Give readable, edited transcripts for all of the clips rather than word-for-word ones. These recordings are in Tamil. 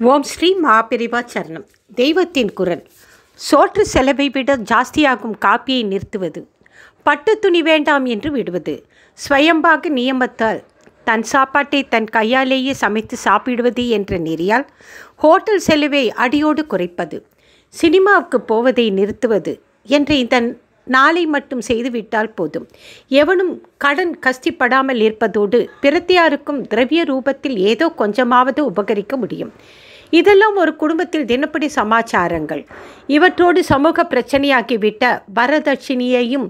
ஓம் ஸ்ரீ மகாபெரிவா சரணம். தெய்வத்தின் குரல். சோற்று செலவை விட ஜாஸ்தியாகும் காப்பியை நிறுத்துவது, பட்டு துணி வேண்டாம் என்று விடுவது, ஸ்வயம்பாக நியமத்தால் தன் சாப்பாட்டை தன் கையாலேயே சமைத்து சாப்பிடுவது என்ற நெறியால் ஹோட்டல் செலவை அடியோடு குறைப்பது, சினிமாவுக்கு போவதை நிறுத்துவது என்ற இந்த நாளை மட்டும் செய்துவிட்டால் போதும். எவனும் கடன் கஷ்டிப்படாமல் இருப்பதோடு பிரத்தியாருக்கும் திரவிய ரூபத்தில் ஏதோ கொஞ்சமாவது உபகரிக்க முடியும். இதெல்லாம் ஒரு குடும்பத்தில் தினப்படி சமாச்சாரங்கள். இவற்றோடு சமூக பிரச்சனையாகிவிட்ட வரதட்சணையையும்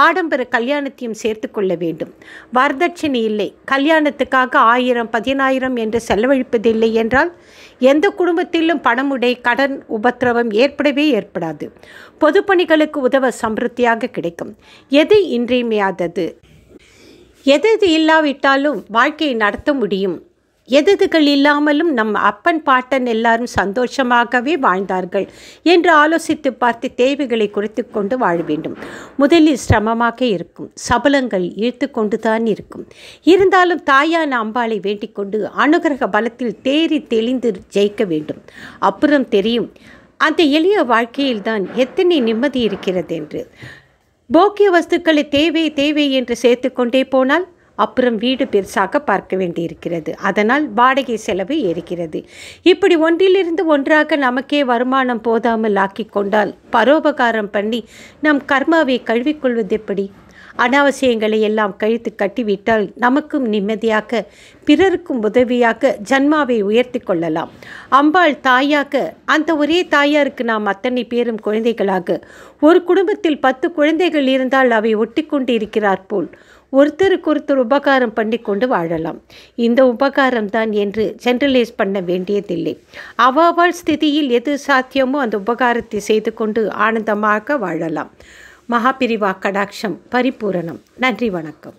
ஆடம்பர கல்யாணத்தையும் சேர்த்து கொள்ள வேண்டும். வரதட்சணை இல்லை, கல்யாணத்துக்காக 1000 10,000 என்று செலவழிப்பதில்லை என்றால் எந்த குடும்பத்திலும் பணமுடை கடன் உபத்திரவம் ஏற்படாது. பொதுப்பணிகளுக்கு உதவ சம்பிருத்தியாக கிடைக்கும். எது இன்றியமையாதது, எது இல்லாவிட்டாலும் வாழ்க்கையை நடத்த முடியும். எதுகள் இல்லாமலும் நம் அப்பன் பாட்டன் எல்லாரும் சந்தோஷமாகவே வாழ்ந்தார்கள் என்று ஆலோசித்து பார்த்து தேவைகளை குறைத்து கொண்டு வாழ வேண்டும். முதலில் சிரமமாக இருக்கும், சபலங்கள் இழுத்து கொண்டு தான் இருக்கும். இருந்தாலும் தாயான அம்பாளை வேண்டிக் கொண்டு அனுகிரக பலத்தில் தேறி தெளிந்து ஜெயிக்க வேண்டும். அப்புறம் தெரியும் அந்த எளிய வாழ்க்கையில்தான் எத்தனை நிம்மதி இருக்கிறது என்று. போக்கிய வஸ்துக்களை தேவை என்று சேர்த்து கொண்டே போனால் அப்புறம் வீடு பெருசாக பார்க்க வேண்டியிருக்கிறது. அதனால் வாடகை செலவு ஏறுகிறது. இப்படி ஒன்றிலிருந்து ஒன்றாக நமக்கே வருமானம் போதாமல் ஆக்கி கொண்டால் பரோபகாரம் பண்ணி நம் கர்மாவை கழுவிக்கொள்வது எப்படி? அனாவசியங்களை எல்லாம் கழித்து கட்டிவிட்டால் நமக்கும் நிம்மதியாக பிறருக்கும் உதவியாக ஜன்மாவை உயர்த்தி கொள்ளலாம். அம்பாள் தாயாக, அந்த ஒரே தாயாருக்கு நாம் அத்தனை பேரும் குழந்தைகளாக, ஒரு குடும்பத்தில் 10 குழந்தைகள் இருந்தால் அவை ஒட்டி கொண்டு இருக்கிறார் போல் ஒருத்தருக்கொருத்தர் உபகாரம் பண்ணி கொண்டு வாழலாம். இந்த உபகாரம் தான் என்று ஜென்ரலைஸ் பண்ண வேண்டியதில்லை. அவாவாள் ஸ்திதியில் எது சாத்தியமோ அந்த உபகாரத்தை செய்து கொண்டு ஆனந்தமாக வாழலாம். மகாபிரிவா கடாட்சம் பரிபூரணம். நன்றி, வணக்கம்.